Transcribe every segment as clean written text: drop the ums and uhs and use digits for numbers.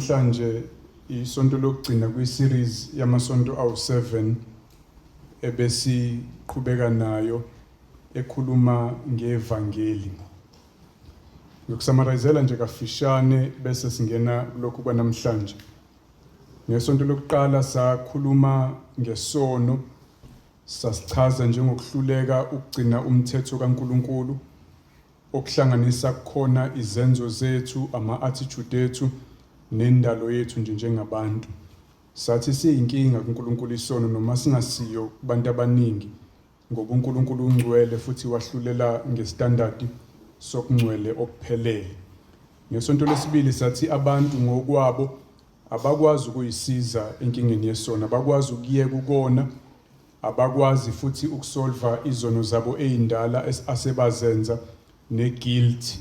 namhlanje isonto lokugcina kwi-series yamasonto awu-7 ebesiqhubeka nayo ekhuluma ngevangeli. Ngokusamarizela nje kafishane bese singena kulokhu kwanamhlanje. Ngesonto lokuqala sakhuluma ngesono, sasichaza njengokuhluleka ukugcina umthetho kaNkuluNkulu okuhlanganisa khona izenzo zethu, ama-attitude ethu nendalo yethu njengabantu. Sathi siyinkinga kuNkulunkulu isono noma singasiyo kubantu abaningi ngoba uNkulunkulu ungcwele futhi wahlulela ngestandard sokungcwele okuphelele. Ngesonto lesibili sathi abantu ngokwabo abakwazi ukuyisiza enkingeni yesono, abakwazi ukuyeka ukona, abakwazi futhi ukusolva izono zabo ezindala asebazenza ne-guilt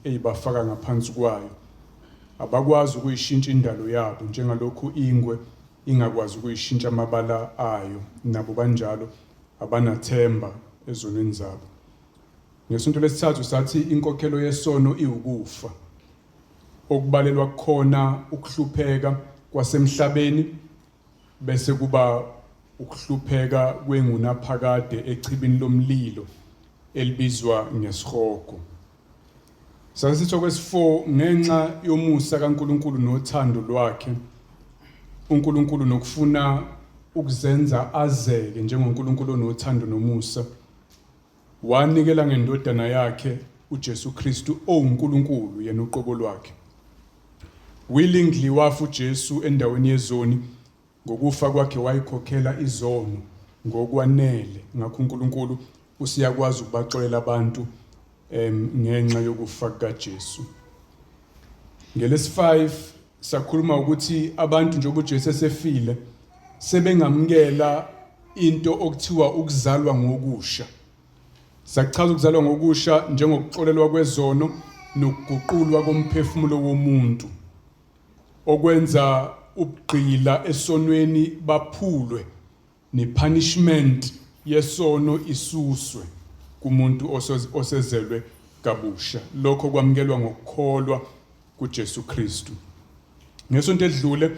eyibafaka ngaphansi kwayo. Abakwazi ukuyishintsha indalo yabo njengalokhu ingwe ingakwazi ukuyishintsha amabala ayo, nabo kanjalo abanathemba ezonweni zabo. Ngesonto lesithathu sathi inkokhelo yesono iwukufa, okubalelwa khona ukuhlupheka kwasemhlabeni bese kuba ukuhlupheka kwengunaphakade echibini lomlilo elibizwa ngesihogo. Sasitho kwesi-4 ngenxa yomusa kaNkuluNkulu nothando lwakhe, uNkulunkulu nokufuna ukuzenza azeke njengoNkulunkulu onothando nomusa, wanikela ngendodana yakhe uJesu Kristu owuNkulunkulu yena uqobo lwakhe. Willingly wafa uJesu endaweni yezoni, ngokufa kwakhe wayikhokhela izono ngokwanele. Ngakho uNkulunkulu usiyakwazi ukubaxolela abantu ngenxa yokufa kukaJesu. Ngelesi-5 sakhuluma ukuthi abantu njengoba uJesu esefile sebengamukela into okuthiwa ukuzalwa ngokusha. Sachaza ukuzalwa ngokusha njengokuxolelwa kwezono nokuguqulwa komphefumulo womuntu, okwenza ubugqila esonweni baphulwe ne-punishment yesono isuswe kumuntu osezelwe kabusha. Lokho kwamukelwa ngokukholwa kuJesu Kristu. Ngesonto edlule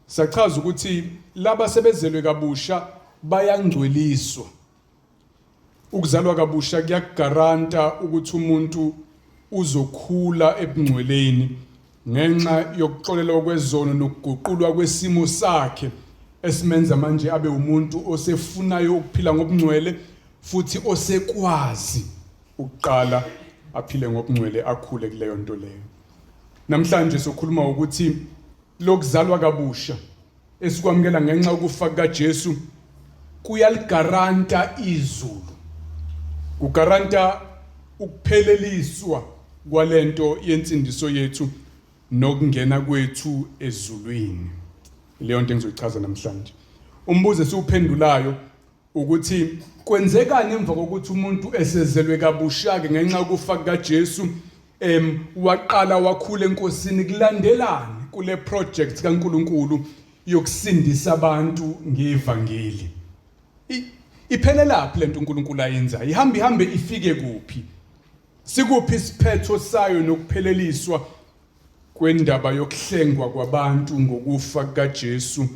sachaza ukuthi laba sebezelwe kabusha bayangcweliswa. Ukuzalwa kabusha kuyagaranta ukuthi umuntu uzokhula ebungcweleni ngenxa yokuxolelwa kwezono nokuguqulwa kwesimo sakhe esimenza manje abe umuntu osefunayo ukuphila ngobungcwele futhi osekwazi ukuqala aphile ngobungcwele, akhule kuleyo nto leyo. Namhlanje sokhuluma ukuthi lokuzalwa kabusha esikwamukela ngenxa yokufa kukaJesu kuyaligaranta izulu, kugaranta ukupheleliswa kwalento yensindiso yethu nokungena kwethu ezulwini. Leyo nto engizoyichaza namhlanje. Umbuzo esiwuphendulayo ukuthi kwenzekani emva kokuthi umuntu esezelwe kabusha-ke ngenxa yokufa kukaJesu waqala wakhula enkosini, kulandelani kule project kaNkuluNkulu yokusindisa abantu ngevangeli? Iphelelaphi lento uNkulunkulu ayenzayo? Ihambe ifike kuphi? Sikuphi isiphetho sayo nokupheleliswa kwendaba yokuhlengwa kwabantu ngokufa kukaJesu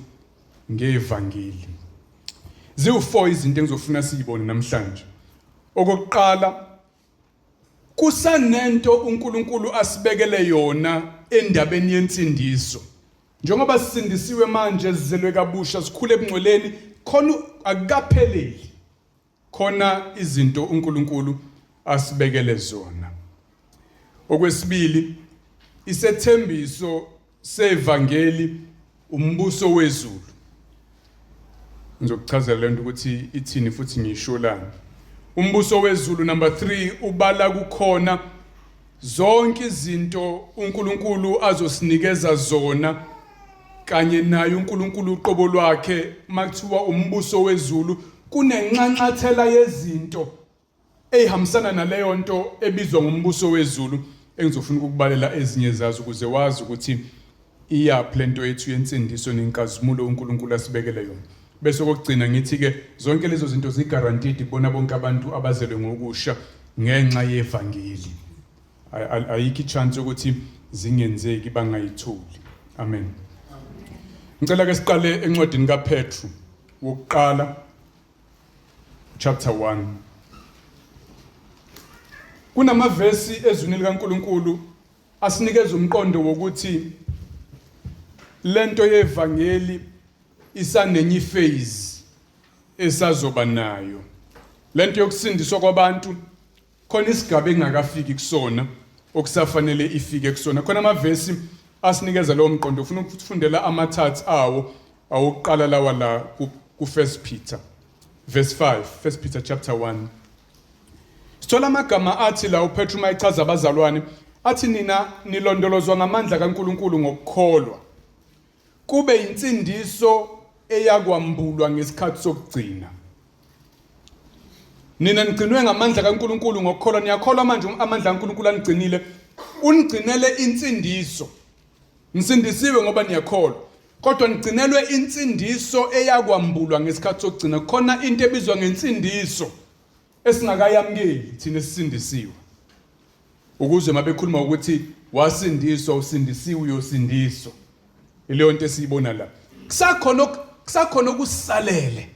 ngevangeli? Ziwu-4 izinto engizofuna siyibone namhlanje. Okokuqala, kusanento uNkulunkulu asibekele yona endabeni yensindiso. Njengoba sisindisiwe manje, sizelwe kabusha, sikhule ebungcweleni, khona akukapheleli. Khona izinto uNkulunkulu asibekele zona. Okwesibili, isethembiso sevangeli umbuso wezulu. Ngizokuchazela lento ukuthi ithini futhi ngiyisholani. Umbuso wezulu, number 3, ubala kukhona zonke izinto uNkulunkulu azosinikeza zona kanye naye uNkulunkulu uqobo lwakhe. Makuthiwa umbuso wezulu kunenxanxathela yezinto ehambisana naleyo nto ebizwa ngombuso wezulu, engizofuna ukukubalela ezinye zazo ukuze wazi ukuthi iyaphi lento yethu yensindiso nenkazimulo uNkulunkulu asibekele yona. Bese kokugcina ngithi-ke zonke lezo zinto zigarantidi kubona bonke abantu abazelwe ngokusha ngenxa yevangeli. Ayikho ichance ukuthi zingenzeki bangayitholi. Amen. Ngicela ke siqale encwadini kaPetru wokuqala chapter 1. Kunamavesi ezwini likaNkulunkulu asinikeza umqondo wokuthi lento yevangeli isanenye phase esazoba nayo. Lento yokusindiswa kwabantu khona isigaba engakafiki kusona okusafanele ifike kusona. Khona amavesi asinikeza lo mqondo. Ufuna ukufundela amathathu awo awokuqala lawa la ku 1 Peter verse 5, 1 Peter chapter 1. Sithola amagama athi la uPetru mayichaza abazalwane athi nina nilondolozwa ngamandla kaNkulunkulu ngokukholwa kube insindiso eyakwambulwa ngesikhathi sokugcina. Nina nigcinwe ngamandla kaNkulunkulu ngokukholwa. Niyakholwa manje amandla kaNkulunkulu anigcinile, unigcinele insindiso. Nisindisiwe ngoba niyakholwa, kodwa nigcinelwe insindiso eyakwambulwa ngesikhathi sokugcina. Khona into ebizwa ngensindiso esingakayamukeli thina esindisiwe. Ukuze mabekhuluma ukuthi wasindiswa, usindisiwe, uyosindiswa. Ileyo nto esiyibona la. Kusakhona okusalele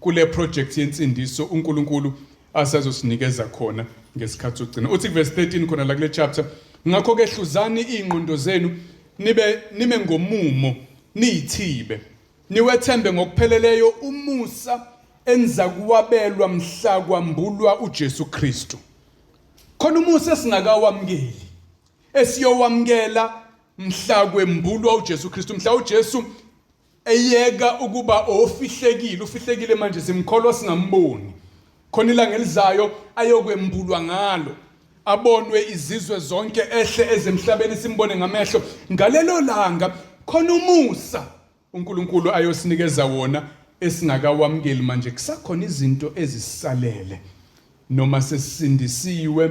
kule project yensindiso uNkulunkulu asazosinikeza khona ngesikhathi sokugcina. Uthi verse 13 khona la kule chapter, ngakho ke hluzani ingqondo zenu nibe ngomumo niyithibe niwethembe ngokupheleleyo umusa enza kuwabelwa mhla kwambulwa uJesu Kristu. Khona umusa esingakawamukeli esiyowamukela mhla kwembulwa uJesu Kristu. Mhla uJesu eyeka ukuba ufihlekile manje simkholwa singamboni. Khona ilanga elizayo ayokwembulwa ngalo, abonwe izizwe zonke ehle ezemhlabeni simbone ngamehlo. Ngalelo langa khona umusa uNkulunkulu ayosinikeza wona esingakawamukeli manje. Kusakhona izinto ezisalele noma sesindisiwe,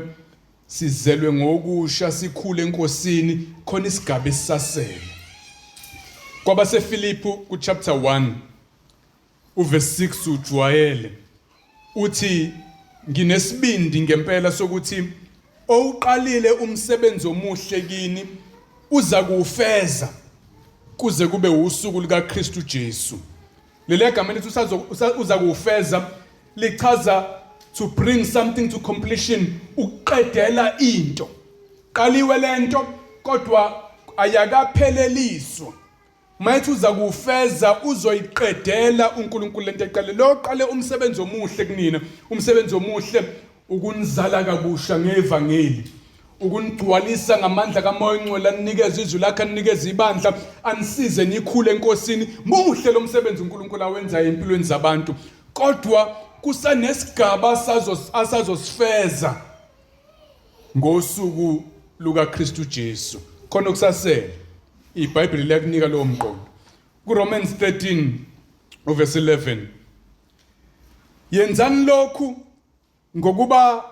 sizelwe ngokusha, sikhule enkosini, khona isigaba esisasele. KwabaseFilipi ku chapter 1 uverse 6 ujwayele uthi nginesibindi ngempela sokuthi owuqalile umsebenzi omuhle kini uza kuwufeza kuze kube usuku likaKristu Jesu. Leli gama lithi uza kuwufeza lichaza to bring something to completion, ukuqedela into. Qaliwe lento kodwa ayakapheleliswa. Mayithi uza kuwufeza uzoyiqedela uNkulunkulu lento eqale. Lo qale umsebenzi omuhle kunina, umsebenzi omuhle ukunizala kabusha ngevangeli, ukunigcwalisa ngamandla kaMoya oNgcwele, anikeze izwi lakhe, anikeze ibandla, anisize nikhule enkosini. Muhle lo msebenzi uNkulunkulu awenzayo empilweni zabantu, kodwa kusanesigaba asazosifeza ngosuku lukaKristu Jesu. Khona okusasele iBhayibheli liyakunika lowo mqondo. KuRomans 13 verse 11, yenzani lokhu ngokuba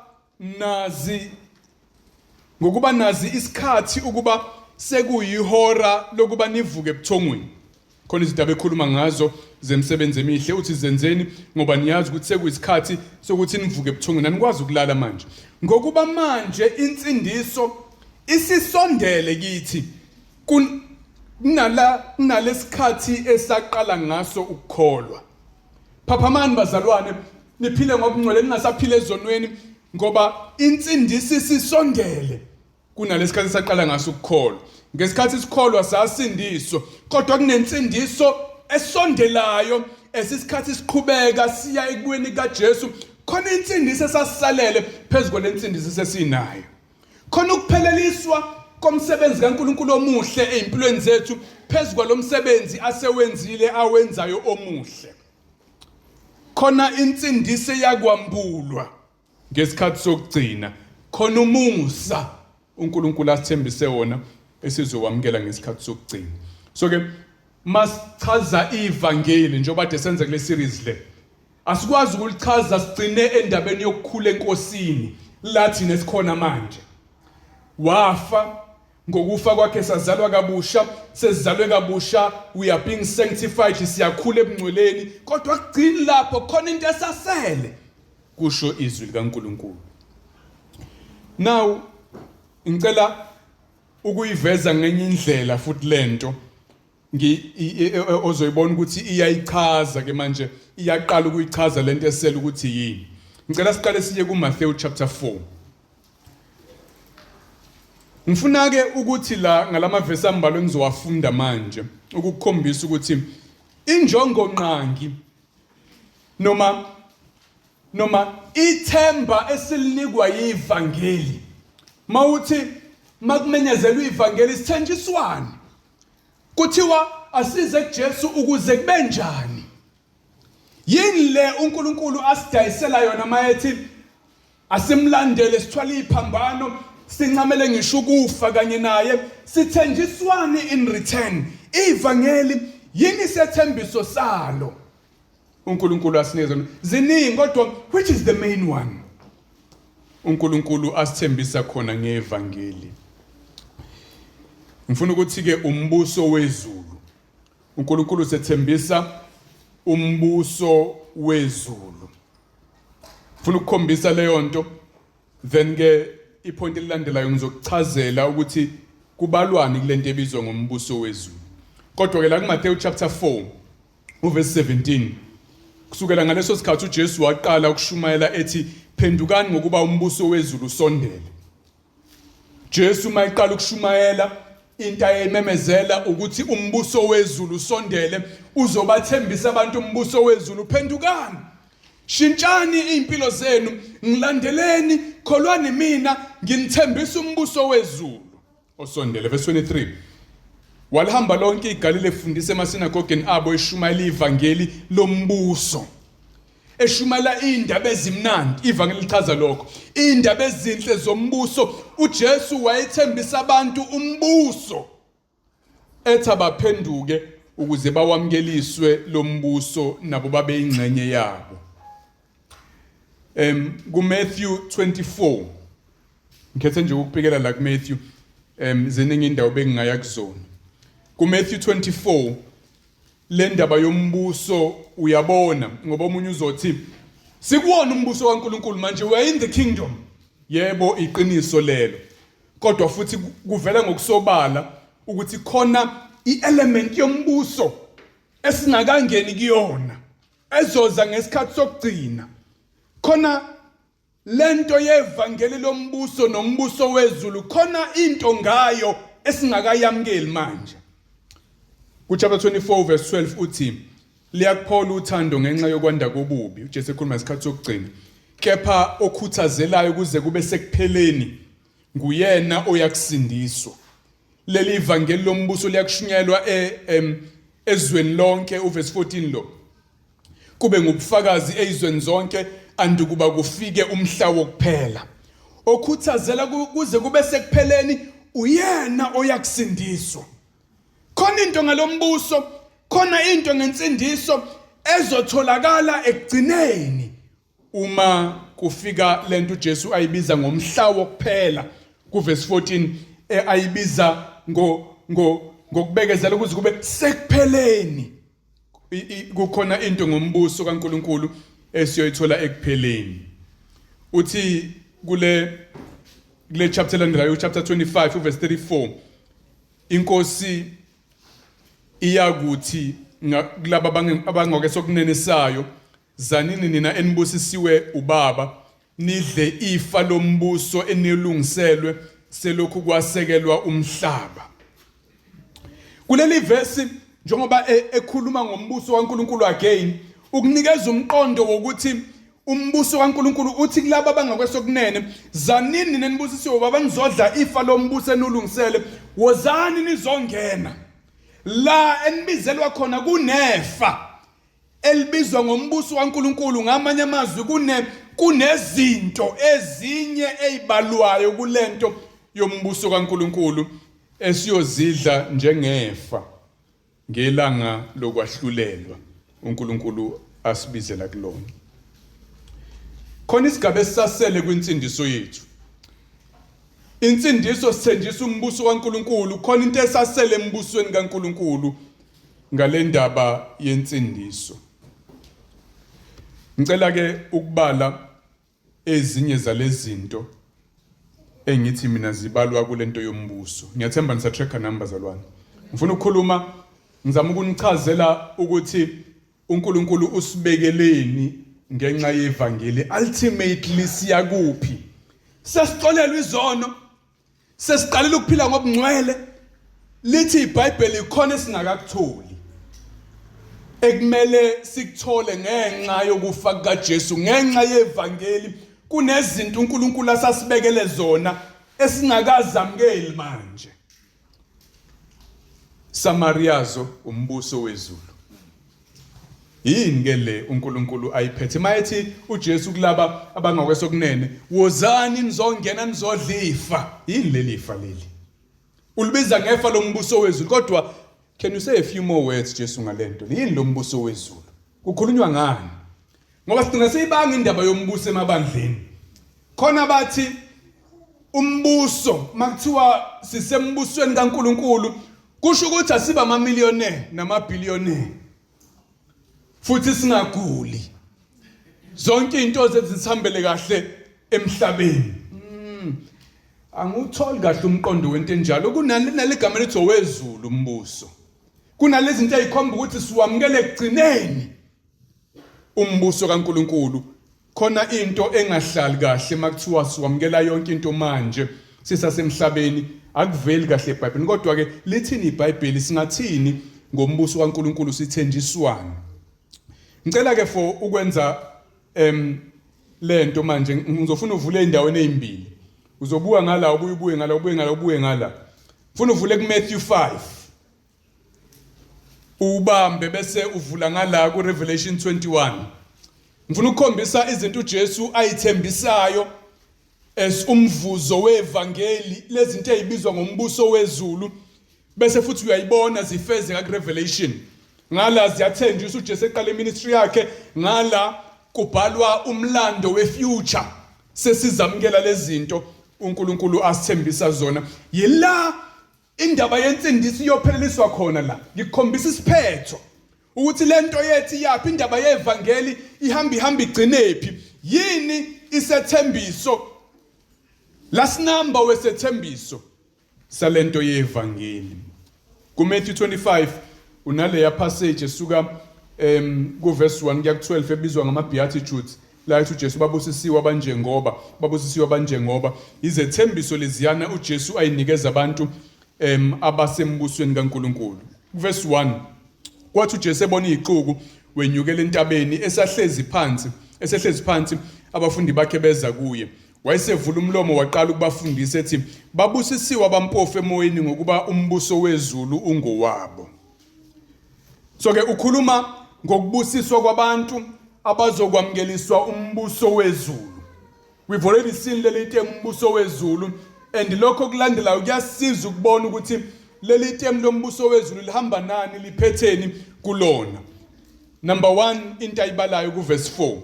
nazi isikhathi ukuba sekuyihora lokuba nivuke ebuthongweni. Khona izindaba ekhuluma ngazo zemsebenzi emihle, uthi zenzeni ngoba niyazi ukuthi sekuyisikhathi sokuthi nivuke ebuthongweni, anikwazi ukulala manje. Ngokuba manje insindiso isisondele kithi kunalesikhathi esaqala ngaso ukukholwa. Phaphamani bazalwane, niphile ngokungcwele, ningasaphile ezonweni, ngoba insindiso isisondele kunalesikhathi esaqala ngaso ukukholwa. Ngesikhathi isikholwa sasindiswa, kodwa kunensindiso esondelayo esisikhathi siqhubeka siya ekubuyeni kaJesu. Khona insindiso esasisalele phezulu lensindiso sesinayo. Khona ukupheleliswa komsebenzi kaNkulunkulu omuhle ezimpilweni zethu phezulu lomsebenzi asewenzile awenzayo omuhle. Khona insindiso yakwambulwa ngesikhathi sokugcina. Khona umusa uNkulunkulu asithembise wona esizokwamukela ngesikhathi sokugcina. So ke masichaza ivangeli njengoba kade senza kule series le, asikwazi ukulichaza sigcine endabeni yokukhula enkosini lathi nesikhona manje. Wafa, ngokufa kwakhe sazalwa kabusha, sesizalwe kabusha, we are being sanctified, siyakhula ebungcweleni, kodwa kugcina lapho khona into esasele kusho izwi likaNkulunkulu. Now ngicela ukuyiveza ngenye indlela futhi lento ozoyibona ukuthi iyayichaza ke manje iyaqala ukuyichaza lento esela ukuthi yini. Ngicela siqale siye kuMatthew chapter 4. Ngifuna ke ukuthi la ngalamavesi ambalwa engizowafunda manje ukukhombisa ukuthi injongo nqangi noma ithemba esilinikwa yivangeli mawuthi makumenyezelwa ivangeli sithenjiswana kuthiwa asize kuJesu ukuze kube njani. Yini le uNkulunkulu asidayisela yona mayethi asimlandele sithwala iphambano sincamele ngisho ukufa kanye naye sithenjiswane in return. Ivangeli yini sethembiso salo uNkulunkulu asinikeza ziningi kodwa which is the main one uNkulunkulu asithembisa khona ngevangeli. Ngifuna ukuthi ke umbuso wezulu uNkulunkulu sethembisa umbuso wezulu. Ngifuna ukukhombisa leyo nto then ke ipoint elilandelayo ngizokuchazela ukuthi kubalwani kulento ebizwa ngombuso wezulu. Kodwa ke la kuMatthew chapter 4 uverse 17 kusukela ngaleso sikhathi uJesu waqala ukushumayela ethi phendukani ngokuba umbuso wezulu usondele. Jesu mayiqala ukushumayela into ayememezela ukuthi umbuso wezulu usondele uzobathembisa abantu umbuso wezulu phendukani. Shintshani impilo zenu ngilandeleni kholwani mina nginithembisa umbuso wezulu osondele. Verse 23 walihamba lonke iGalile efundisa emasinagogeni abo eshumayela ivangeli lombuso eshumayela indaba ezimnandi. Ivangeli lichaza lokho indaba ezinhle zombuso. uJesu wayethembisa abantu umbuso ethi abaphenduke ukuze bawamkeliswe lombuso nabo babe ingcenye yabo. kuMatthew 24 ngikhethe nje ukubhekela la kuMatthew ziningi indawo bengingaya kuzona. kuMatthew 24 le ndaba yombuso uyabona ngoba umunye uzothi sikuwona umbuso kaNkuluNkulu manje we are in the kingdom. Yebo iqiniso lelo kodwa futhi kuvela ngokusobala ukuthi khona ielement yombuso esingakangeni kuyona ezoza ngesikhathi sokugcina. Khona lento yevangeli lombuso nombuso wezulu khona into ngayo esingakayamkeli manje. Kuchapter 24 verse 12 uthi liyakuphola uthando ngenxa yokwanda kobubi. uJesu ekhuluma ngesikhathi sokugcina kepha okhuthazelayo kuze kube sekupheleni nguyena oyakusindiswa. Leli ivangeli lombuso liyakushunyelwa ezweni lonke. uverse 14 lo kube ngubufakazi ezweni zonke andukuba kufike umhla wokuphela. Okhuthazela kuze kube sekupheleni uyena oyakusindiswa. Khona into ngalombuso khona into ngensindiso ezotholakala ekugcineni uma kufika lento uJesu ayibiza ngomhla wokuphela. kuverse 14 ayibiza ngokubekezela ukuze kube sekupheleni. Kukhona into ngombuso kaNkuluNkulu esiyoyithola ekupheleni. Uthi kule chapter landelayo chapter 25 uverse 34 inkosi iyakuthi kulabo abangoke sokunenisayo zanini nina enibusisiwe ubaba nidle ifa lombuso enilungiselwe selokhu kwasekelwa umhlaba. Kuleli verse njengoba ekhuluma ngombuso kaNkuluNkulu again ukunikeza umqondo wokuthi umbuso kaNkuluNkulu uthi kulabo abangakwesokunene zanini nina enibusisiwe ubaba nizodla ifa lombuso enilungisele wozani nizongena la enibizelwa khona kunefa elibizwa ngombuso kaNkuluNkulu. Ngamanye amazwi kunezinto ezinye ezibalwayo kulento yombuso kaNkuluNkulu esiyozidla njengefa ngelanga lokwahlulelwa uNkulunkulu asibizela kulona. Khona isigaba esisasele kwinsindiso yethu. Insindiso sithenjisa umbuso kaNkuluNkulu. Khona into esasele embusweni kaNkuluNkulu ngale ndaba yensindiso. Ngicela ke ukubala ezinye zalezinto engithi mina zibalwa kulento yombuso. Ngiyathemba nisa-tracker numbers alwana. Ngifuna ukukhuluma, ngizama ukunichazela ukuthi uNkulunkulu usibekeleni ngenxa yevangeli. Ultimately siya kuphi? Sesixolelwe izono, sesiqalile ukuphila ngobungcwele. Lithi iBhayibheli ikhona esingakakutholi, ekumele sikuthole ngenxa yokufa kukaJesu, ngenxa yevangeli. Kunezinto uNkulunkulu asasibekele zona esingakazamukeli manje. Samariyazo umbuso wezulu. Yini ke le uNkulunkulu ayiphethe? Mayethi uJesu kulaba abangakwesokunene, wozani nizongena nizodlifa. Yini leli lifa leli? Ulibiza ngefa lombuso wezulu. Kodwa can you say a few more words Jesu ngalento? Yini lo mbuso wezulu? Kukhulunywa ngani? Ngoba sidinga siyibanga indaba yombuso emabandleni. Khona bathi umbuso makuthiwa sisembusweni kaNkulunkulu, kusho ukuthi asiba amamillionaire namabillionaire. Futhi singaguli. Zonke into zethu zihambele kahle emhlabeni. Angutholi kahle umqondo wento enjalo. Kunaligama lithi owezulu umbuso. Kunalezi zinto ezikhomba ukuthi siwamukele ekugcineni umbuso kaNkulunkulu. Khona into engahlali kahle makuthiwa siwamukela yonke into manje sisasemhlabeni, akuveli kahle eBhayibhelini. Kodwa ke lithini iBhayibheli, singathini ngombuso kaNkulunkulu, sithenjiswana? Ngicela ke for ukwenza lento manje ngizofuna uvule endaweni ezimbili. Uzobuka ngala, ubuye ngala, ubuye ngala, ubuye ngala. Ufuna uvule kuMatthew 5. Ubambe bese uvula ngala kuRevelation 21. Ngifuna ukukhombisa izinto uJesu ayithembisayo as umvuzo wevangeli, lezi zinto ezibizwa ngombuso wezulu, bese futhi uyayibona zifezeka kuRevelation. Ngala ziyathenjiswa uJesu eqala iministry yakhe, ngala kubhalwa umlando wefuture. Sesizamukela lezi zinto uNkulunkulu asithembisa zona. Yila indaba yensindiso iyopheleliswa khona la. Ngikhombisa isiphetho ukuthi lento yethu yaphi, indaba yevangeli ihamba igcinephi. Yini isethembiso? Last number wesethembiso salento yevangeli. kuMatthew 25 unale passage esuka kuverse 1 kuya ku12 ebizwa ngama beatitudes. La ethi uJesu babusisiwe abanjengoba izethembiso leziyana uJesu ayinikeza abantu abasembusweni kaNkulunkulu. Verse 1, kwathi uJesu ebona iziquku wenyukela entabeni esehlezi phansi abafundi bakhe beza kuye. Wayesevula umlomo waqala ukubafundisa ethi, babusisiwe abampofu emoyeni ngokuba umbuso wezulu ungowabo. So ke ukhuluma ngokubusiswa kwabantu abazokwamkeliswa umbuso wezulu. We've already seen leli temu umbuso wezulu, and lokho kulandelayo kuyasiza ukubona ukuthi leli temu lombuso wezulu lihamba nani, liphetheni kulona. Number 1 into ayibalayo kuverse 4.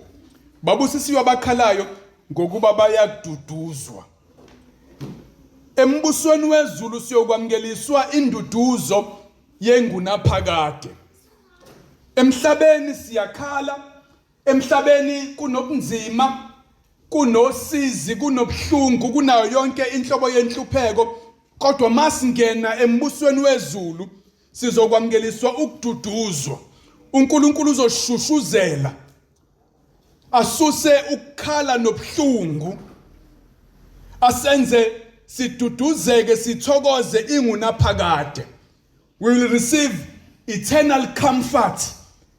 Babusisiwe abakhalayo ngokuba bayaduduzwa. Embusweni wezulu siyokwamkeliswa induduzo yengunaphakade. Emhlabeni siyakhala, emhlabeni kunobunzima, kunosizi, kunobuhlungu, kunayo yonke inhlobo yenhlupheko. Kodwa masingena embusweni wezulu sizokwamkeliswa ukududuzwa. uNkulunkulu uzoshushuzela, asuse ukukhala nobuhlungu, asenze siduduzeke, sithokoze ingunaphakade. We will receive eternal comfort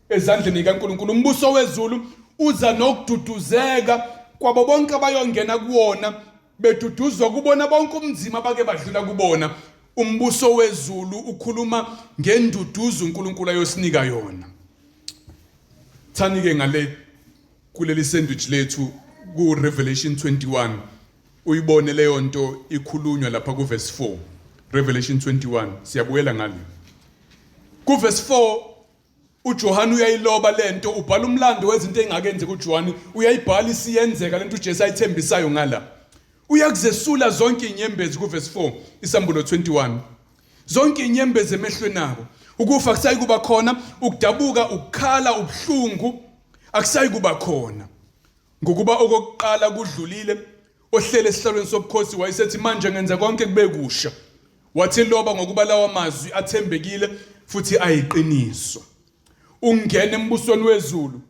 ezandleni kaNkulunkulu. Umbuso wezulu uza nokududuzeka kwabo bonke abayongena kuwona, beduduzwa kubona bonke umzima bake badlula kubona. Umbuso wezulu ukhuluma ngenduduzo uNkulunkulu ayosinika yona. Thanike ngale kuleli sandwich lethu ku Revelation 21 uyibone leyo nto ikhulunywa lapha ku verse 4. Revelation 21 siyabuyela ngale. Ku verse 4 uJohane uyayiloba lento, ubhala umlando wezinto engakenzeka uJohane, uyayibhala isiyenzeka lento uJesu ayithembisayo ngala. Uyakuzesula zonke inyembezi ku verse 4 Isambulo 21. Zonke inyembezi emehlweni nabo. Ukufa akusayi kuba khona, ukudabuka, ukukhala, ubuhlungu akusayi kuba khona. Ngokuba okokuqala kudlulile, ohlele esihlalweni sobukhosi wayesethi manje ngenza konke kube kusha. Wathi loba ngokuba lawa mazwi athembekile futhi ayiqiniso. Ungena embusweni wezulu.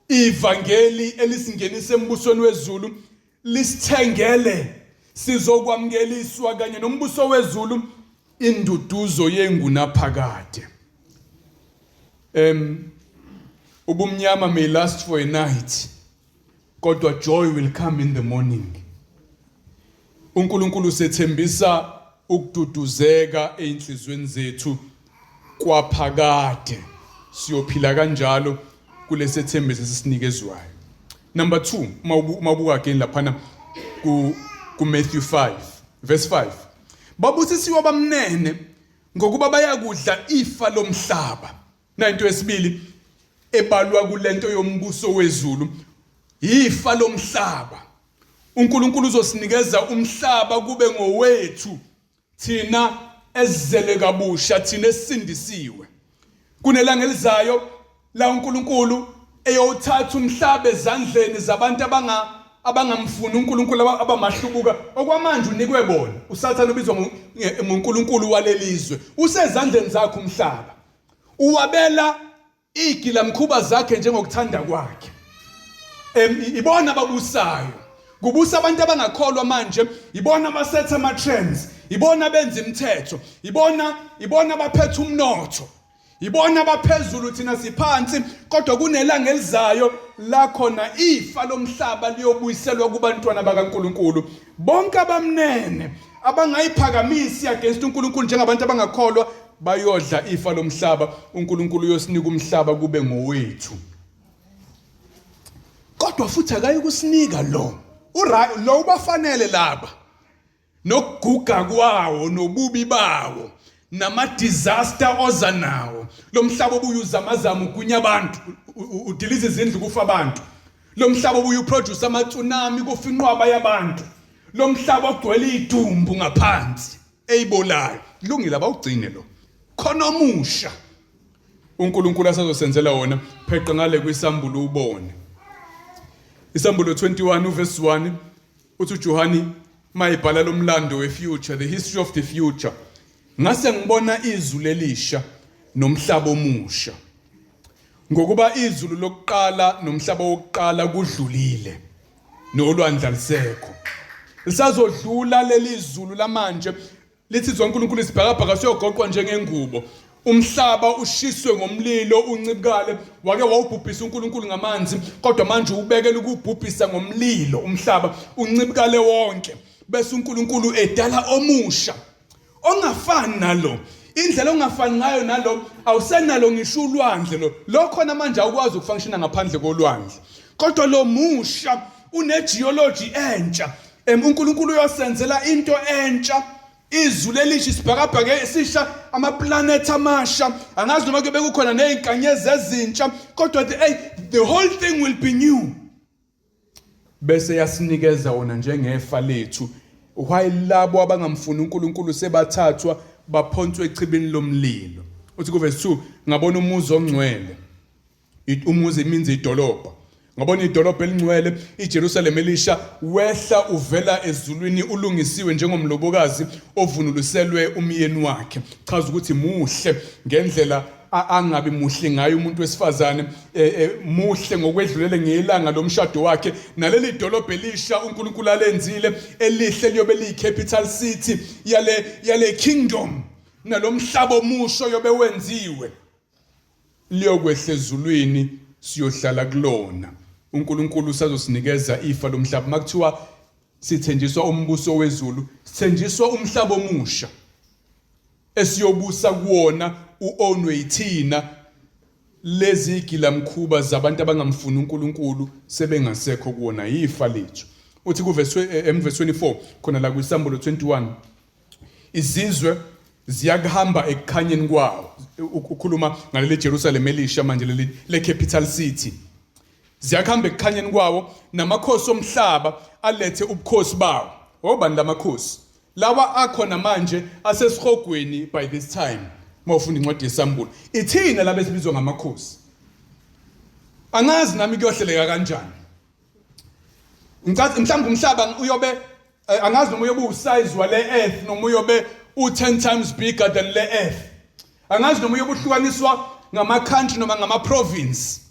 Ivangeli elisingenisa embusweni wezulu lisithengele sizokwamukeliswa kanye nombuso wezulu induduzo yengunaphakade. Ubumnyama may last for a night, kodwa joy will come in the morning. uNkulunkulu sethembisa ukududuzeka einhlizweni zethu kwaphakade. Siyophila kanjalo kulesi thembiso esinikezwayo. Number 2, mawubuka again laphana ku Matthew 5 verse 5. Babusisiwe bamnene ngokuba bayakudla ifa lomhlaba. Into yesibili ebalwa kulento yombuso wezulu, ifa lomhlaba. uNkulunkulu uzosinikeza umhlaba kube ngowethu thina ezizele kabusha, thina esindisiwe. Kunelanga elizayo la uNkulunkulu eyothatha umhlaba ezandleni zabantu abangamfuni uNkulunkulu abamahlubuka okwamanje unikwe bona. uSathane ubizwa ngoNkulunkulu walelizwe. Usezandleni zakho umhlaba. Uwabela igilamkhuba zakhe njengokuthanda kwakhe. Ibona ababusayo. Kubusa abantu abangakholwa manje, ibona abasetha ama trends, ibona benza imithetho, ibona abaphethe umnotho. Ibona abaphezulu thina siphansi, kodwa kunelanga elizayo la khona ifa lomhlaba liyobuyiselwa kubantwana bakaNkulunkulu. Bonke abamnene abangayiphakamisi against uNkulunkulu njengabantu abangakholwa bayodla ifa lomhlaba. uNkulunkulu uyosinika umhlaba kube ngowethu. Kodwa futhi akayi kusinika lo ubafanele laba nokuguga kwawo nobubi bawo nama-disaster oza nawo. Lo mhlaba obuye uzamazama ugunya abantu, udiliza izindlu kufa abantu. Lo mhlaba obuye uproduce ama-tsunami kufa inqwaba yabantu. Lo mhlaba ogcwele idumbu ngaphansi eyibolayo. Kulungile abawugcine lo. Khona omusha uNkulunkulu asazosenzela wona. Pheqa ngale kwisambulo ubone. Isambulo 21 verse 1 uthi uJohani mayibhala lomlando we-future, the history of the future. Ngase ngibona izulu elisha nomhlaba omusha. Ngokuba izulu lokuqala nomhlaba wokuqala kudlulile nolwandle lisekho. Lisazodlula leli izulu lamanje lithizwa uNkulunkulu isibhakabhaka siyogoqwa njengengubo. Umhlaba ushiswe ngomlilo uncibukale, wake wawubhubhisa uNkulunkulu ngamanzi, kodwa manje ubekela ukubhubhisa ngomlilo umhlaba uncibukale wonke. Bese uNkulunkulu edala omusha ongafani nalo. Indlela ongafani ngayo nalo awusenalo ngisho ulwandle lo khona manje awukwazi ukufunctiona ngaphandle kolwandle. Kodwa lo musha une-geology entsha. uNkulunkulu uyosenzela into entsha. Izulu elisha isibhakabhaka esisha, ama-planet amasha. Angazi noma kube kukhona nezinkanyezi ezintsha, kodwa the whole thing will be new. Bese yasinikeza wona njengefa lethu. While labo abangamfuni uNkulunkulu sebathathwa baphonswe echibini lomlilo. Uthi ku verse 2, ngabona umuzi ongcwele. Umuzi means idolobha. Ngabona idolobha elingcwele, iJerusalem elisha, wehla uvela ezulwini ulungisiwe njengomlobokazi ovunuluselwe umyeni wakhe. Chaza ukuthi muhle ngendlela angabe muhle ngayo umuntu wesifazane, muhle ngokwedlulele ngelanga lomshado wakhe. Naleli idolobha elisha uNkulunkulu alenzile elihle liyobe liyi-capital city yale kingdom. Nalomhlaba omusha yobe wenziwe liyokwehla ezulwini siyohlala kulona. uNkulunkulu usazosinikeza ifa lomhlaba. Makuthiwa sithenjiswa umbuso wezulu, sithenjiswa umhlaba omusha esiyobusa kuwona uonwe yithina lezi gilamkhuba zabantu abangamfuni uNkulunkulu sebengasekho kuwona ifa lethu. Uthi ku verse 24 khona la kwisambulo 21, izizwe ziyakuhamba ekukhanyeni kwawo. Ukhuluma ngaleli Jerusalem elisha manje le capital city. Ziyakuhamba ekukhanyeni kwawo, namakhosi omhlaba alethe ubukhosi bawo. Obani lamakhosi? Lawa akhona manje asesihogweni by this time. Mawufunda incwadi yesambulo, ithina laba esibizwa ngamakhosi. Angazi nami kuyohleleka kanjani. mhlawumbe umhlaba uyobe angazi noma uyobe usize wale earth noma uyobe u10 times bigger than le earth. Angazi noma uyobe uhlukaniswa ngama country noma ngama province.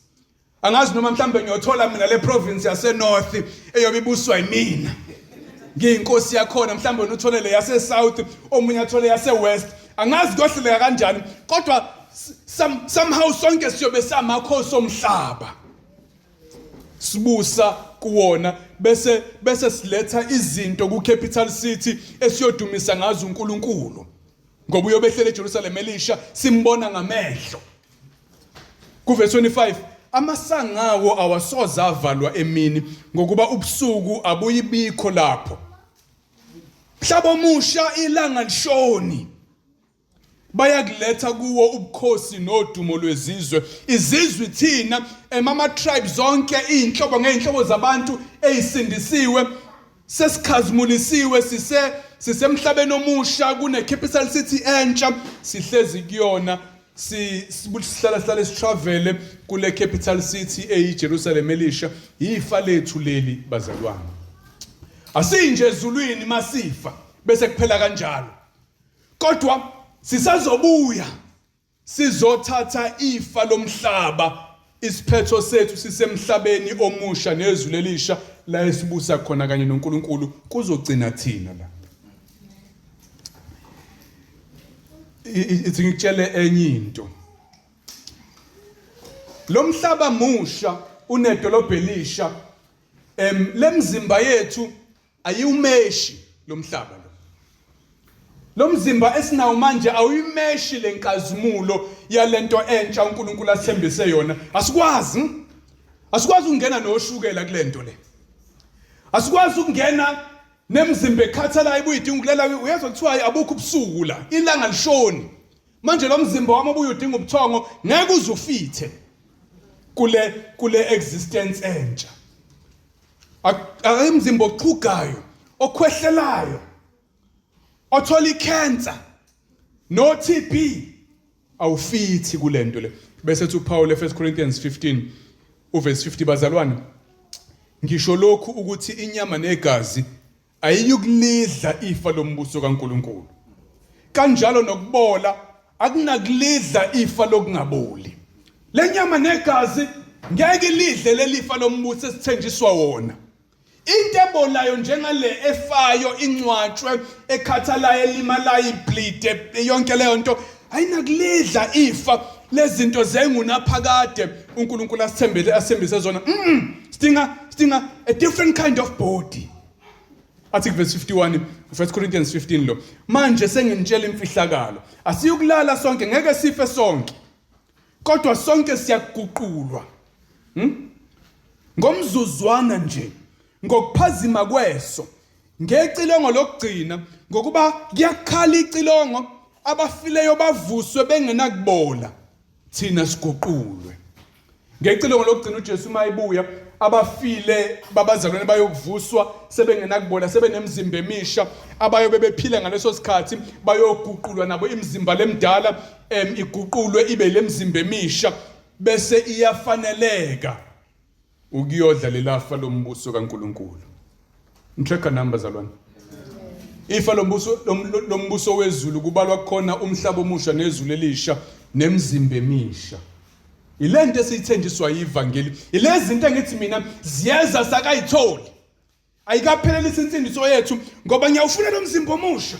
Angazi noma mhlawumbe ngiyothola mina le province yase north eyobe ibuswa yimina. Ngiyinkosi yakhona mhlawumbe unothole le yase south omunye athole yase west. Angazi kohleleka kanjani kodwa somehow sonke siyobe samakhosi omhlaba. Sibusa kuwona bese siletha izinto ku capital city esiyodumisa ngazo uNkulunkulu. Ngoba uyobehlele eJerusalem elisha simbona ngamehlo. Ku verse 25 amasangawo awasoza avalwa emini ngokuba ubusuku abuyibikho lapho. Mhlaba omusha ilanga lishoni. Bayakuletha kuwo ubukhosi nodumo lwezizwe. Izizwe thina mama tribes zonke inhlobo ngeenhlobo zabantu ezisindisiwe sesikhazimulisiwe sisemhlabeni omusha kune capital city entsha sihlezi kuyona sihlala travel kule capital city eJerusalem elisha ifa lethu leli bazalwane. Asinje ezulwini masifa bese kuphela kanjalo. Kodwa sisazobuya sizothatha ifa lomhlaba isiphetho sethu sisemhlabeni omusha nezulu elisha la esibusa khona kanye noNkulunkulu kuzogcina thina la. Ithi ngikutshele enye into. Lo mhlaba musha unedolobha elisha lemzimba yethu ayiumeshi lo mhlaba lo. Lo mzimba esinawo manje awuyimeshi lenkazimulo yalento entsha uNkulunkulu asithembise yona. Asikwazi ukungena noshukela kulento le. Asikwazi ukungena nemzimba ekhathalayo ibuyidinga ukulela uyezwa kuthiwa abukho ubusuku la. Ilanga lishoni. Manje lo mzimba wami obuye udinga ubuthongo ngeke uzufithe kule existence entsha. Akayimzimba oqhugayo, okhwehlelayo. Othola icancer no TB awufithi kulento le. Bese thu Paul e1 Corinthians 15 uverse 50 bazalwane. Ngisho lokhu ukuthi inyama negazi ayiyukulidla ifa lombuso kaNkulunkulu. Kanjalo nokubola akunakulidla ifa lokungaboli. Le nyama negazi ngeke lidle lelifa lombuso esithenjiswa wona. Into ebolayo njengale efayo incwatshwe ekhathalayo elimalayo ibleed yonke leyo nto ayinakulidla ifa lezinto zengunaphakade uNkulunkulu asithembise zona. Sidinga a different kind of body. Athi verse 51 1 Corinthians 15 lo. Manje senginitshela imfihlakalo. Asiyukulala sonke ngeke sife sonke. Kodwa sonke siyaguqulwa. Ngomzuzwana nje. Ngokuphazima kweso ngecilongo lokugcina ngokuba kuyakhala icilongo abafileyo bavuswe bengenakubola thina siguqulwe. Ngecilongo lokugcina uJesu mayibuya abafile babazalwane bayokuvuswa sebengenakubola sebenemizimba emisha abayobe bephila ngaleso sikhathi bayoguqulwa nabo imizimba lemdala iguqulwe ibe lemizimba emisha bese iyafaneleka ukuyodla lelafa lombuso kaNkulunkulu. Ngihleka namba zalwane. Ifa lombuso wezulu kubalwa khona umhlaba omusha nezulu elisha nemizimba emisha. Ilento esithenjiswa yivangeli. Ilezi zinto engithi mina ziyeza sakayitholi. Ayikaphelelisa insindiso yethu ngoba ngiyawufuna lo mzimba omusha.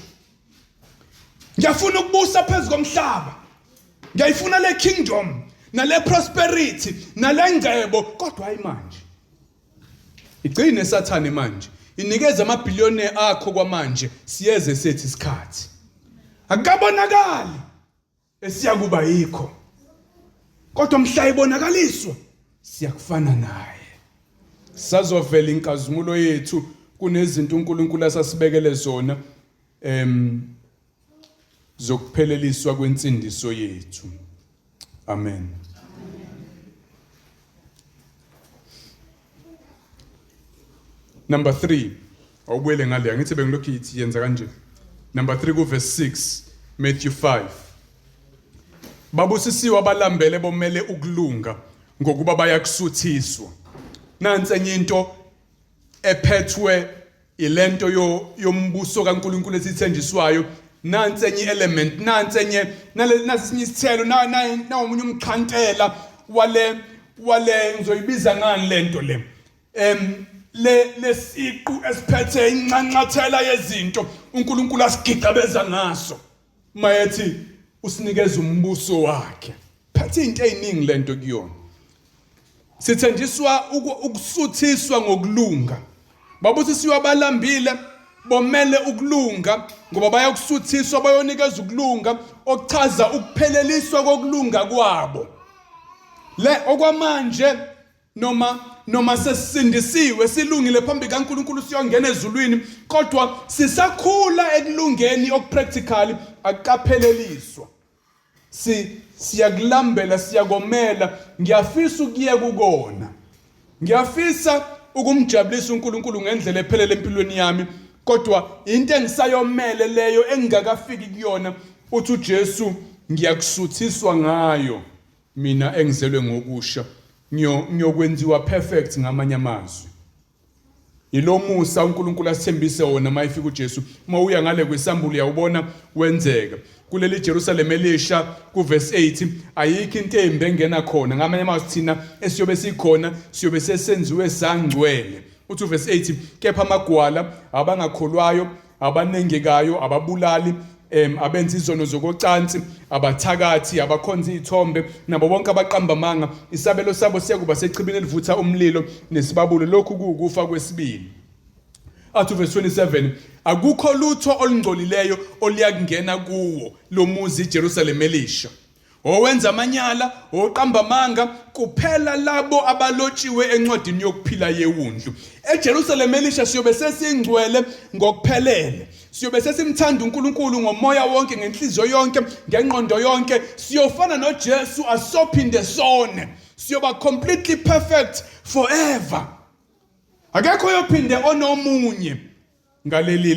Ngiyafuna ukubusa phezulu komhlaba. Ngiyayifuna le kingdom. Nale prosperity nale ngcebo kodwa hayi manje igcine sathane manje inikeza amabhiliyoni akho kwamanje siyeze sethi isikhathi akabonakali esiyakuba yikho kodwa mhla ibonakaliswa siyakufana naye sazovela inkazimulo yethu kunezinto uNkulunkulu asasibekele zona zokupheleliswa kwensindiso yethu. Amen. Number 3. Awubuyele ngale ngithi bengilokhu ithi yenza kanje. Number 3 ku verse 6 Matthew 5. Babusisiwe abalambele bomele ukulunga ngokuba bayakusuthiswa. Nansi enye into ephethwe ilento yombuso kaNkulunkulu esithenjiswayo. Nansi enye element, nansi enye nasi isithelo na omunye umkhantela wale ngizoyibiza ngani lento le. Lesiqu esiphethe incancathela yezinto uNkulunkulu asigigabeza ngaso mayethi usinikeza umbuso wakhe. Phethe into eziningi lento kuyona. Sithenjiswa ukusuthiswa ngokulunga. Babusisiwe abalambile bomele ukulunga ngoba bayakusuthiswa bayonikeza ukulunga okuchaza ukupheleliswa kokulunga kwabo. Le okwamanje noma sesindisiwe silungile phambi kaNkulunkulu siyongena ezulwini kodwa sisakhula ekulungeni okupractically akukapheleliswa. Siyakulambela siyakomela ngiyafisa ukuye kukona. Ngiyafisa ukumjabulisa uNkulunkulu ngendlela ephelele empilweni yami kodwa into engisayomele leyo engakafiki kuyona uthi uJesu ngiyakusuthiswa ngayo mina engizelwe ngokusha ngiyokwenziwa perfect ngamanye amazwi. Yilo musa uNkulunkulu asithembise wona mayifika uJesu mawuya ngale kwesambulo uyawubona wenzeka. Kuleli Jerusalem elisha kuverse 8 ayikho into embi engena khona ngamanye amazwi thina esiyobe sikhona siyobe sesenziwe sangcwele. Uthi uverse 8 kepha amagwala abangakholwayo abanengekayo ababulali abenza izono zokocansi abathakathi abakhonza izithombe nabo bonke abaqamba amanga isabelo sabo siyakuba sechibini elivutha umlilo nesibabulo lokhu kukufa kwesibili. Athi verse 27 akukho lutho olungcolileyo oliyakungena kuwo lo muzi iJerusalem elisha. Owenza amanyala oqamba amanga kuphela labo abalotshiwe encwadini yokuphila yewundlu. EJerusalem elisha siyobe sesingcwele ngokuphelele. Siyobe sesimthanda uNkulunkulu ngomoya wonke ngenhliziyo yonke ngengqondo yonke. Siyofana noJesu asophinde sone. Siyoba completely perfect forever. Akekho yophinde onomunye ngaleli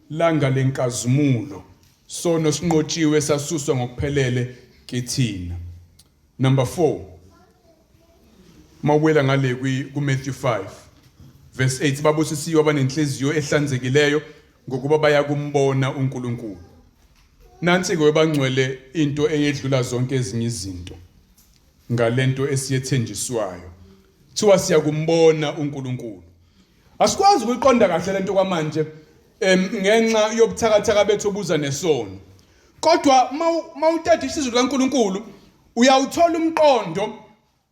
langa lenkazimulo. Sono sinqotshiwe sasuswa ngokuphelele kithina. Number 4. Mawela ngale kuMatthew 5 verse 8 babusisiwe abanenhliziyo ehlanzekileyo ngokuba bayakumbona uNkulunkulu. Nansi ke bangcwele into eyedlula zonke ezinye izinto ngalento esiyethenjiswayo. Thiwa siyakumbona uNkulunkulu. Asikwazi ukuyiqonda kahle lento kwamanje ngenxa yobuthakathaka bethu obuza nesono. Kodwa mawuthatha isizwe kaNkulunkulu uyawuthola umqondo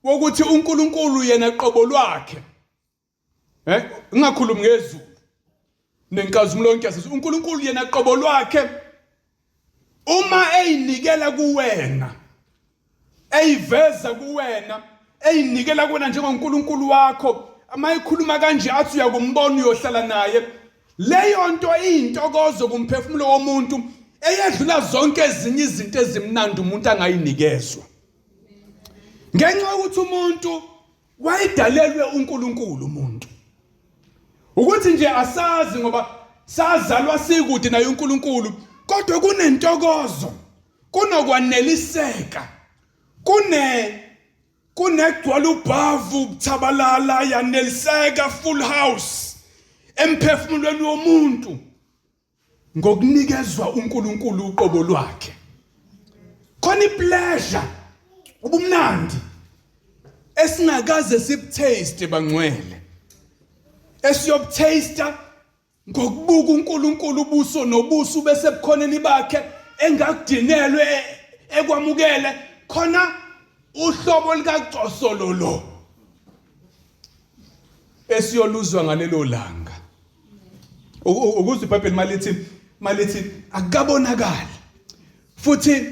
wokuthi uNkulunkulu yena qobo lwakhe. Ngingakhulumi ngezulu. Nenkazimulo yonke yasizwe uNkulunkulu yena qobo lwakhe uma eyinikela kuwena eyiveza kuwena eyinikela kuwena njengoNkulunkulu wakho amayikhuluma kanje athi uyakumbona uyohlala naye. Leyo nto iyintokozo kumphefumulo womuntu eyedlula zonke ezinye izinto ezimnandi umuntu angayinikezwa. Ngenxa yokuthi umuntu wayidalelwe uNkulunkulu umuntu. Ukuthi nje asazi ngoba sazalwa sikude naye uNkulunkulu kodwa kunentokozo kunokwaneliseka kunegcwala ubhavu buthabalala yaneliseka full house emphefumulweni womuntu ngokunikezwa uNkulunkulu uqobo lwakhe. Khona ipleasure ubumnandi esingakaze sibutaste bangcwele esiyobutaste ngokubuka uNkulunkulu ubuso nobuso bese bukhoneni bakhe engakudinelwe ekwamukele khona uhlobo likaCosololo esiyoluzwa ngalelo langa. Ukuze iBhayibheli malithi akukabonakala futhi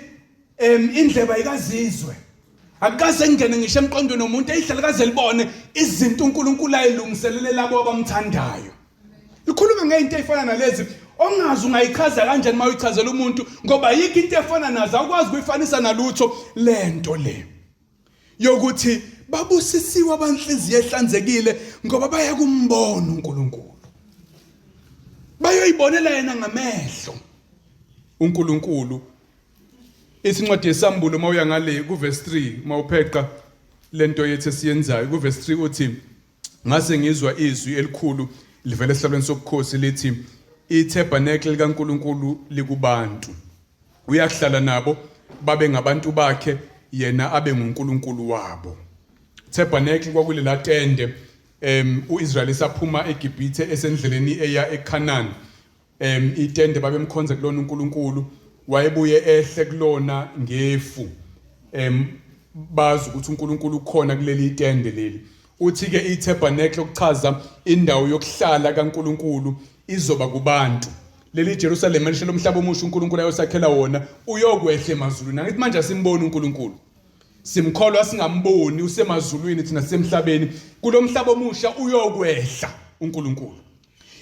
indleba ayikazizwe akukaze ngene ngisho emqondweni womuntu eyihlala kaze libone izinto uNkulunkulu ayilungiselele labo abamthandayo. Ikhuluma ngeinto efana nalezi ongazi ungayichaza kanjani mayichazela umuntu ngoba yikho into efana nazo akwazi ukuyifanisa nalutho lento le yokuthi babusisiwe abanhliziyo ehlanzekile ngoba bayakumbona uNkulunkulu. Bayoyibonela yena ngamehlo uNkulunkulu. Isincwadi yesambulo mawuya ngale kuverse 3 mawupheqa lento yethu esiyenzayo kuverse 3 uthi ngase ngizwa izwi elikhulu livela esihlalweni sobukhosi lithi iTabernacle kaNkulunkulu likubantu. Uyahlala nabo babe ngabantu bakhe yena abe nguNkulunkulu wabo. Tabernacle kwakulela tende uIsrael saphuma eGibhithe esendleleni eya eCanaan. Itende babemkhonza kulona uNkulunkulu wayebuye ehle kulona ngefu. Bazi ukuthi uNkulunkulu ukhona kuleli tende leli. Uthi ke iTabernacle okuchaza indawo yokuhlala kaNkulunkulu izoba kubantu. Leli Jerusalem elishelo umhlaba omusha uNkulunkulu ayosakhela wona uyokwehle emazulwini. Angithi manje asimboni uNkulunkulu. Simkholwa singamboni usemazulwini thina sisemhlabeni. Kulo mhlaba omusha uyokwehla uNkulunkulu.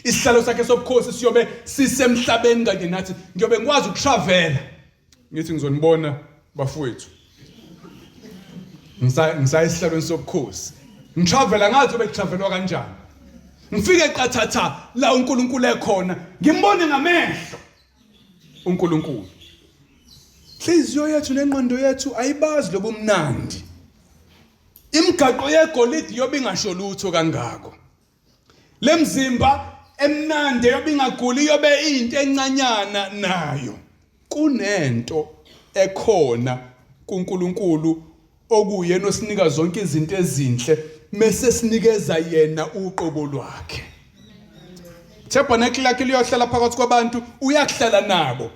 Isihlalo sakhe sobukhosi siyobe sisemhlabeni kanye nathi. Ngiyobe ngikwazi ukushavela. Ngithi ngizonibona bafowethu. Ngisa esihlalweni sobukhosi. Ngitravela ngathi bekutravelwa kanjani. Ngifike qathatha la uNkulunkulu ekhona, ngimbone ngamehlo uNkulunkulu. Inhliziyo yethu nengqondo yethu ayibazi lobumnandi. Imigaqo yegolide yobe ingasho lutho kangako. Lemzimba emnandi yobe ingaguli yobe into encanyana nayo. Kunento ekhona kuNkulunkulu okuyena osinika zonke izinto ezinhle mase sinikeza yena uqobo lwakhe. Tabernacle lakhe liyohlala phakathi kwabantu, uyahlala nabo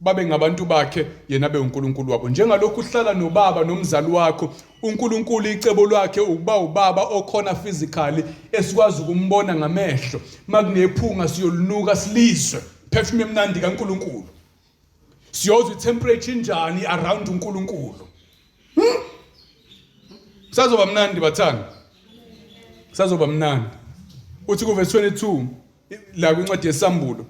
babe ngabantu bakhe yena abe uNkulunkulu wabo. Njengalokhu uhlala nobaba nomzali wakho, uNkulunkulu icebo lwakhe ukuba ubaba okhona physically esikwazi ukumbona ngamehlo. Makunephunga siyolinuka silizwe, perfume emnandi kaNkulunkulu. Siyozwa itemperature njani around uNkulunkulu. Sazoba mnandi bathanga. Sazoba mnandi. Uthi ku verse 22 la kwincwadi yesambulo.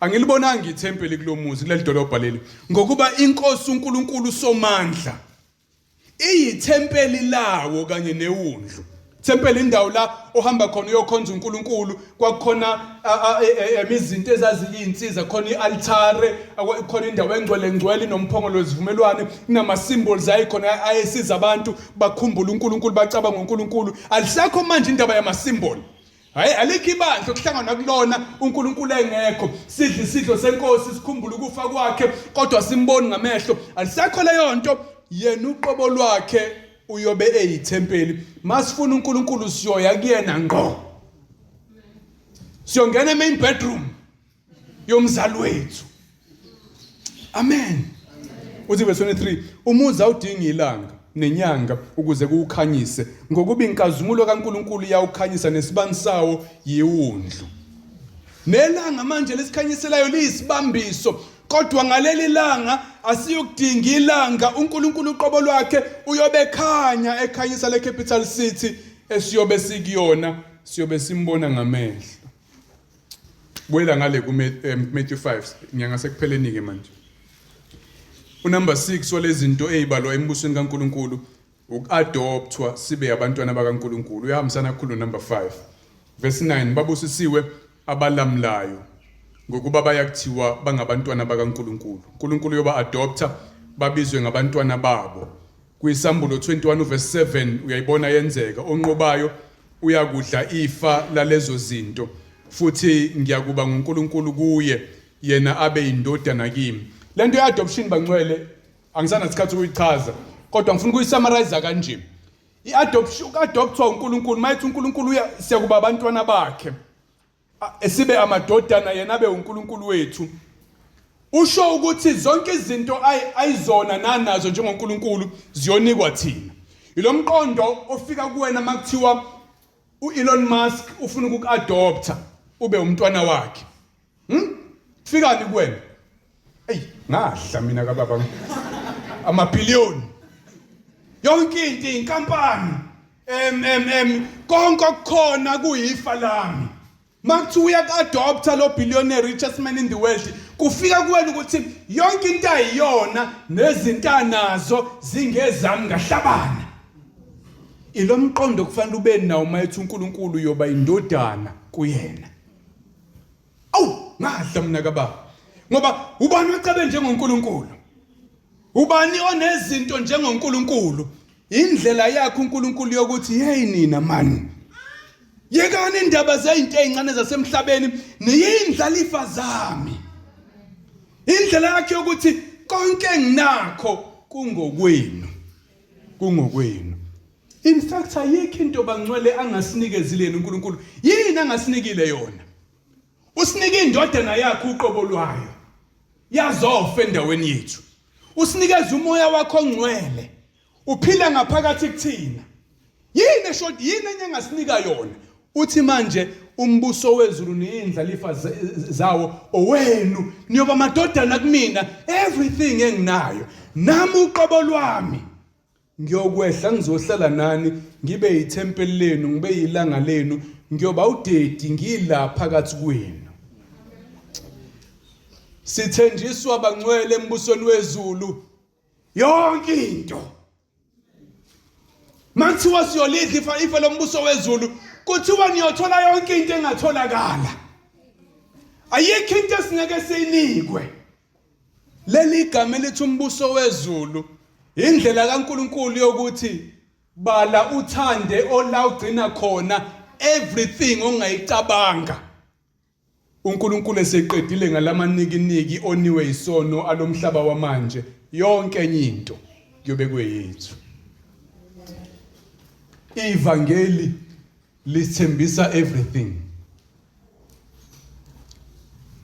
Angilibonanga ithempeli kulomuzi kuleli dolobha leli ngokuba inkosi uNkulunkulu somandla iyithempeli lawo kanye newundlu. Thempeli indawo la ohamba khona uyokhonza uNkulunkulu, kwakhona izinto ezaziyinsiza, khona ialtare, khona indawo engcwele nomphongolo wezivumelwane, kunama symbols ayikhona ayesiza abantu bakhumbula uNkulunkulu, bacabanga uNkulunkulu. Alisekho manje indaba yama symbol. Hayi alikho ibandla okuhlangana kulona uNkulunkulu engekho. Sidla isidlo senkosi sikhumbula ukufa kwakhe kodwa simboni ngamehlo. Alisekho leyo nto. Yena uqobo lwakhe uyobe eyithempeli. Masifuna uNkulunkulu siyoya kuyena ngqo. Siyongena emain bedroom yomzali wethu. Amen. Uthi verse 23, umuzi awudinga ilanga nenyanga ukuze kukhanyise, ngokuba inkazimulo kaNkulunkulu iyawukhanyisa nesibani sawo yiwundlu. Nelanga manje lesikhanyiselayo liyisibambiso, kodwa ngaleli langa asiyokudinga ilanga. uNkulunkulu uqobo lwakhe uyobekhanya ekhanyisa le capital city esiyobe sikuyona, siyobe simbona ngamehlo. Wela ngale ku Matthew 5 nyanga sekupheleni ke manje. Unumber 6 walezinto ezibalwa embusweni kaNkulunkulu ukuadoptwa sibe abantwana bakaNkulunkulu. Uyahambisana kakhulu number 5 verse 9, babusisiwe abalamlayo ngokuba bayakuthiwa bangabantwana bakaNkulunkulu. uNkulunkulu yoba adopta babizwe ngabantwana babo. Kuyisambulo 21 verse 7 uyayibona yenzeka. Onqobayo uyakudla ifa lalezo zinto, futhi ngiyakuba nguNkulunkulu kuye yena abe indodana kimi. Lento yeadoption bangcwele angisana isikhathi ukuyichaza, kodwa ngifuna ukuyisummarize kanje. Iadoption ukadoptwa uNkulunkulu, mayithi uNkulunkulu siyakuba abantwana bakhe, esibe amadodana yena abe uNkulunkulu wethu. Usho ukuthi zonke izinto ayizona nanazo njengoNkulunkulu ziyonikwa thina. Yilo mqondo ofika kuwena makuthiwa uElon Musk ufuna ukuadopta ube umntwana wakhe. Fikani kuwena? Hey, ngahla mina kababa. Amabhillion. Yonke into inkampani. Konke okukhona kuyifa lami. Makuthiwa uyak-adopta lo billionaire richest man in the world, kufika kuwena ukuthi yonke into ayiyona nezinto anazo zingezami ngahlabana. Ilo mqondo kufanele ube nawo mayithi uNkulunkulu yoba indodana kuyena. Awu, ngahla mina kababa. Ngoba ubani ocabe njengoNkulunkulu? Ubani onezinto njengoNkulunkulu? Indlela yakhe uNkulunkulu yokuthi hey nina man, yekani indaba zezinto ezincane zasemhlabeni niyindlalifa zami. Indlela yakhe ukuthi konke enginakho kungokwenu. In fact ayikho into bangcwele angasinikezile uNkulunkulu. Yini angasinikile yona? Usinike indodana yakhe uqobo lwayo. Yazofa endaweni yethu. Usinikeza umoya wakho ongcwele. Uphila ngaphakathi kuthina. Yini enye engasinika yona? Uthi manje umbuso wezulu niyindlalifa zawo owenu niyoba amadodana kumina everything enginayo nami uqobo lwami ngiyokwehla ngizohlala nani ngibe yithempeli lenu ngibe yilanga lenu ngiyoba udedi ngila phakathi kwenu. Sithenjiswa bangcwele embusweni wezulu yonke into. Mathiwa siyolidla ifa lombuso wezulu kuthiwa niyothola yonke into engatholakala. Ayikho into esingeke siyinikwe. Leli gama elithi umbuso wezulu indlela kaNkulunkulu yokuthi bala uthande ola ugcina khona everything ongayicabanga. uNkulunkulu eseqedile ngalamaniki oniwe isono alomhlaba wamanje yonke enye into kuyobe kweyethu. Ivangeli lisithembisa everything.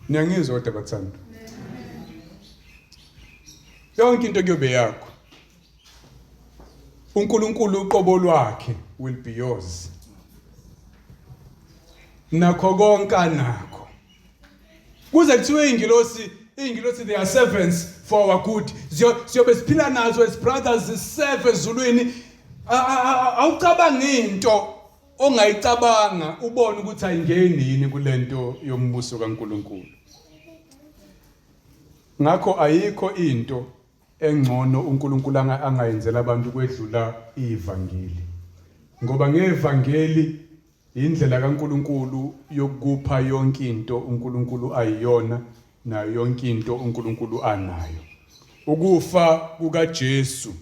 Niyangizwa kodwa bathanda. Yonke into kuyobe yakho. uNkulunkulu uqobo lwakhe will be yours. Nakho konke anakho. Kuze kuthiwe ingilosi they are servants for our good. Siyobe siphila nazo as brothers serve ezulwini. Awucabanga into ongayicabanga ubone ukuthi ayingeni yini kulento yombuso kaNkulunkulu. Ngakho ayikho into engcono uNkulunkulu angayenzela abantu kwedlula ivangeli. Ngoba ngevangeli indlela kaNkulunkulu yokupha yonke into uNkulunkulu ayiyona na yonke into uNkulunkulu anayo. Ukufa kukaJesu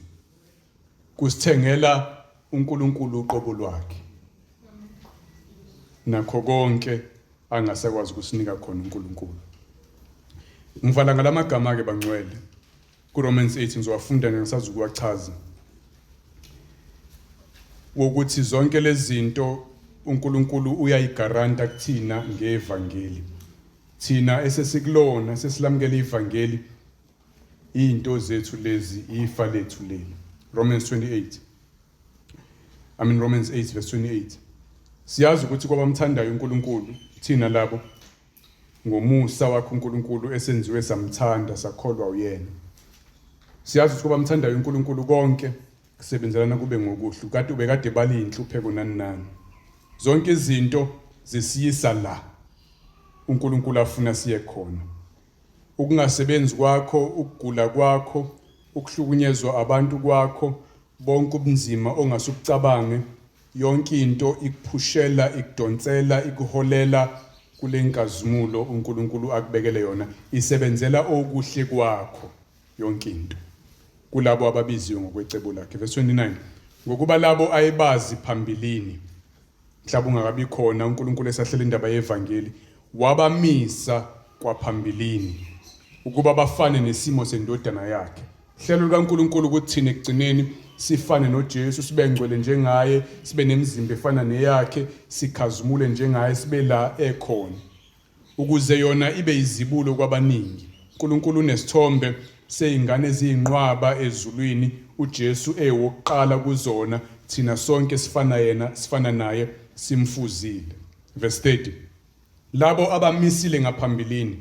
kusithengela uNkulunkulu uqobo lwakhe. Nakho konke angasakwazi ukusinika khona uNkulunkulu. Ngivala ngalamagama ke bangcwele. kuRomans 8 ngizowafunda ngisazi ukuwachaza. Wokuthi zonke lezi zinto uNkulunkulu uyayigaranta kuthina ngevangeli. Thina esesikulona sesilamukela ivangeli into zethu lezi ifa lethu leli. Romans 8 verse 28. Siyazi ukuthi kwabamthandayo uNkulunkulu thina labo ngomusa wakhe uNkulunkulu esenziwe samthanda sakholwa uyena. Siyazi ukuthi kwabamthandayo uNkulunkulu konke kusebenzelana kube ngokuhle kade ubekade bali inhlupheko nani. Zonke izinto zisiyisa la uNkulunkulu afuna siye khona. Ukungasebenzi kwakho, ukugula kwakho, ukuhlukunyezwa abantu kwakho, bonke ubunzima ongasukucabange, yonke into ikuphushela, ikudonsela, ikuholela kule nkazimulo uNkulunkulu akubekele yona, isebenzela okuhle kwakho yonke into. Kulabo ababiziwe ngokwecebo lakhe. Verse 29. Ngokuba labo ayebazi phambilini, mhlawumbe ungakabi khona uNkulunkulu esahlela indaba yevangeli, wabamisa kwaphambilini ukuba bafane nesimo sendodana yakhe. Hlelo likaNkulunkulu ukuthi thina ekugcineni sifane noJesu, sibe ngcwele njengaye, sibe nemizimba efana neyakhe, sikhazimule njengaye, sibe la ekhona. Ukuze yona ibe izibulo kwabaningi. uNkulunkulu unesithombe seyingane eziyinqwaba ezulwini, uJesu ewokuqala kuzona, thina sonke sifana naye, simfuzile. Verse 30. Labo abamisile ngaphambilini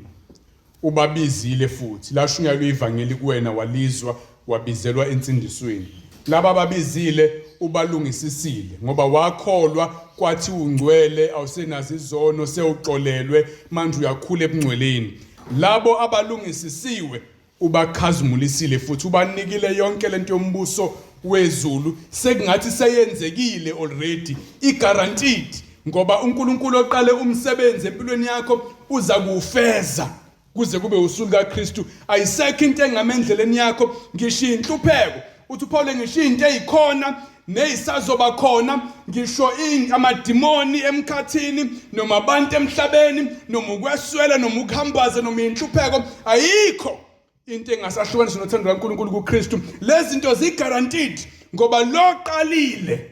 ubabizile futhi, lashunyayelwa ivangeli kuwena walizwa, wabizelwa ensindisweni. Laba ababizile ubalungisisile ngoba wakholwa, kwathi ungcwele, awusenazo izono, sewuxolelwe, manje uyakhula ebungcweleni. Labo abalungisisiwe ubakhazumulisile futhi ubanikile yonke lento yombuso wezulu, sekungathi seyenzekile already, i-guaranteed, ngoba uNkulunkulu oqale umsebenzi empilweni yakho uza kuwufeza kuze kube usuku kaKristu. Ayisekho into engamendleleni yakho, ngisho inhlupheko. Uthi uPaul ngisho into ezikhona nezisazoba khona, ngisho amadimoni emkhathini, noma abantu emhlabeni, noma ukweswela, noma ukuhambaza, noma inhlupheko, ayikho into engasahlukaniswa nothando kaNkulunkulu kuKristu. Lezi zinto zi-guaranteed ngoba lo qalile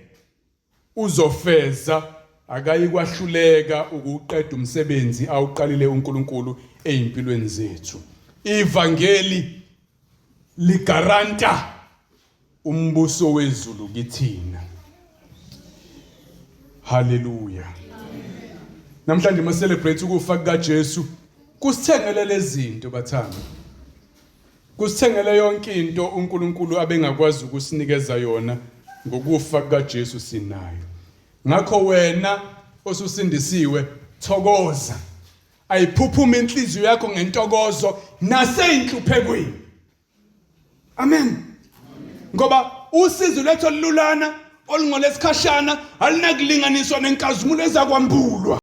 uzofeza, akayikwahluleka ukuqeda umsebenzi awuqalile uNkulunkulu ezimpilweni zethu. Ivangeli ligaranta umbuso wezulu kithina. Hallelujah. Namhlanje ma celebrate ukufa kukaJesu, kusithengele lezi zinto bathanda. Kusithengele yonke into uNkulunkulu abengakwazi ukusinikeza yona ngokufa kukaJesu sinayo. Ngakho wena osusindisiwe, thokoza. Ayiphuphume inhliziyo yakho ngentokozo naseyinhluphekweni. Amen. Ngoba usizo lethu olulana olungolesikhashana alinakulinganiswa nenkazimulo ezakwambulwa.